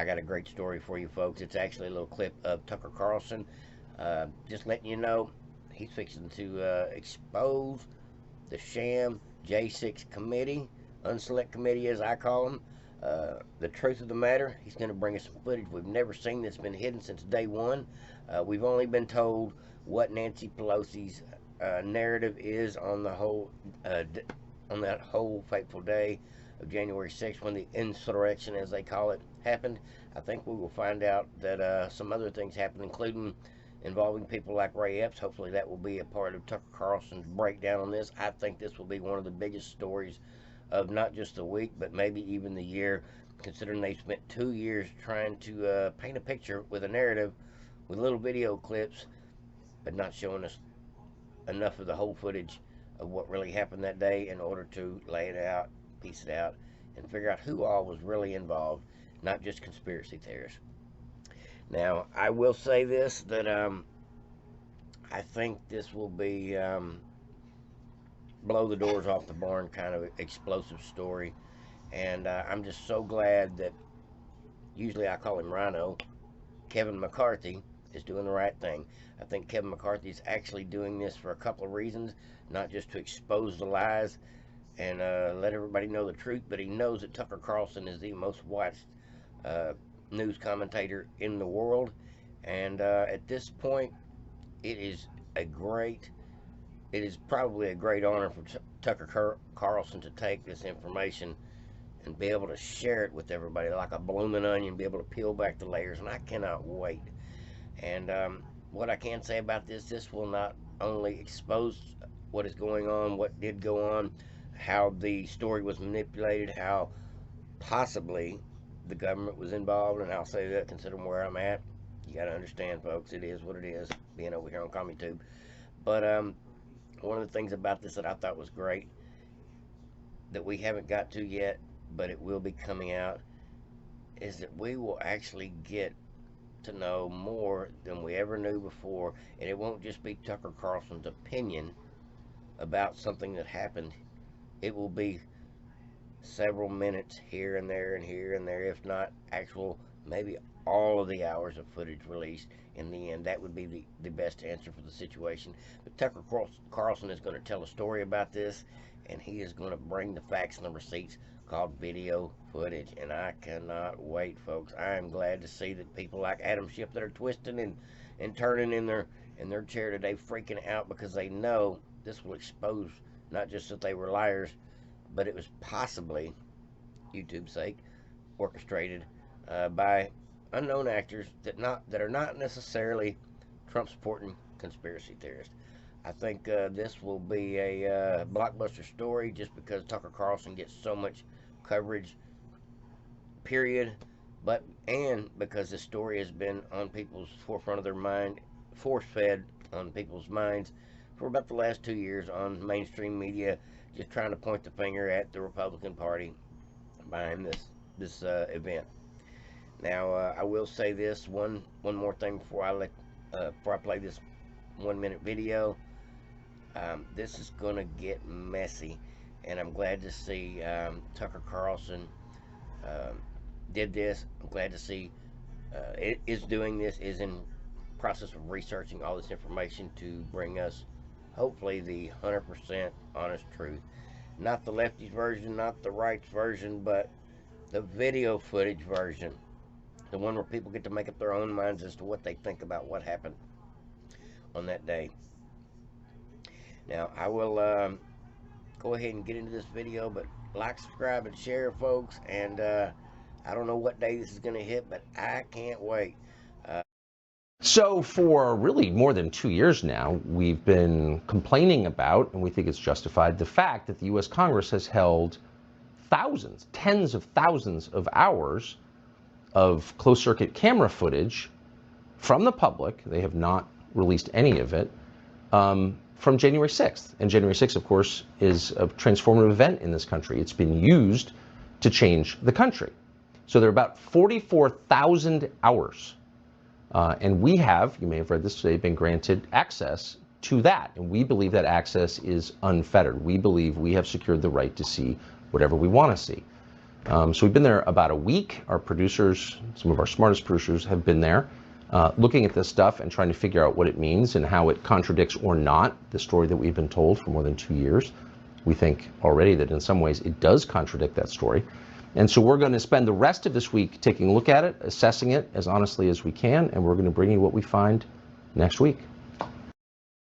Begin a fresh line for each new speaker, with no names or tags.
I got a great story for you folks. It's actually a little clip of Tucker Carlson. Just letting you know, he's fixing to expose the sham J6 committee, unselect committee as I call them. The truth of the matter, he's going to bring us some footage we've never seen that's been hidden since day one. We've only been told what Nancy Pelosi's narrative is on the whole, on that whole fateful day of January 6th when the insurrection, as they call it, happened. I think we will find out that some other things happened, including involving people like Ray Epps. Hopefully that will be a part of Tucker Carlson's breakdown on this. I think this will be one of the biggest stories of not just the week, but maybe even the year, considering they spent 2 years trying to paint a picture with a narrative with little video clips, but not showing us enough of the whole footage of what really happened that day in order to lay it out, piece it out, and figure out who all was really involved, not just conspiracy theorists. Now, I will say this, that I think this will be blow the doors off the barn kind of explosive story. And I'm just so glad that, usually I call him Rhino, Kevin McCarthy is doing the right thing. I think Kevin McCarthy is actually doing this for a couple of reasons, not just to expose the lies and let everybody know the truth, but he knows that Tucker Carlson is the most watched news commentator in the world. And at this point, it is probably a great honor for Tucker Carlson to take this information and be able to share it with everybody like a blooming onion, be able to peel back the layers, and I cannot wait. And what I can say about this will not only expose what is going on, what did go on, how the story was manipulated, how possibly the government was involved, and I'll say that considering where I'm at. You got to understand, folks, it is what it is, being over here on CommieTube. But one of the things about this that I thought was great, that we haven't got to yet, but it will be coming out, is that we will actually get to know more than we ever knew before, and it won't just be Tucker Carlson's opinion about something that happened. It will be several minutes here and there and here and there, if not actual, maybe all of the hours of footage released. In the end, that would be the best answer for the situation. But Tucker Carlson is going to tell a story about this, and he is going to bring the facts and the receipts called video footage, and I cannot wait, folks. I am glad to see that people like Adam Schiff that are twisting and turning in their chair today, freaking out because they know this will expose not just that they were liars, but it was possibly, YouTube's sake, orchestrated by unknown actors that are not necessarily Trump-supporting conspiracy theorists. I think this will be a blockbuster story just because Tucker Carlson gets so much coverage, period, and because this story has been on people's forefront of their mind, force-fed on people's minds for about the last 2 years on mainstream media, just trying to point the finger at the Republican Party behind this event. Now, I will say this one more thing before I play this 1 minute video. This is gonna get messy, and I'm glad to see Tucker Carlson did this. I'm glad to see is doing this, is in process of researching all this information to bring us hopefully the 100% honest truth. Not the lefties version, not the rights version, but the video footage version. The one where people get to make up their own minds as to what they think about what happened on that day. Now, I will go ahead and get into this video, but like, subscribe, and share, folks. And I don't know what day this is going to hit, but I can't wait.
So for really more than 2 years now, we've been complaining about, and we think it's justified, the fact that the U.S. Congress has held thousands, tens of thousands of hours of closed-circuit camera footage from the public. They have not released any of it from January 6th. And January 6th, of course, is a transformative event in this country. It's been used to change the country. So there are about 44,000 hours. And we have, you may have read this today, been granted access to that. And we believe that access is unfettered. We believe we have secured the right to see whatever we want to see. So we've been there about a week. Our producers, some of our smartest producers, have been there looking at this stuff and trying to figure out what it means and how it contradicts or not the story that we've been told for more than 2 years. We think already that in some ways it does contradict that story. And so we're going to spend the rest of this week taking a look at it, assessing it as honestly as we can, and we're going to bring you what we find next week.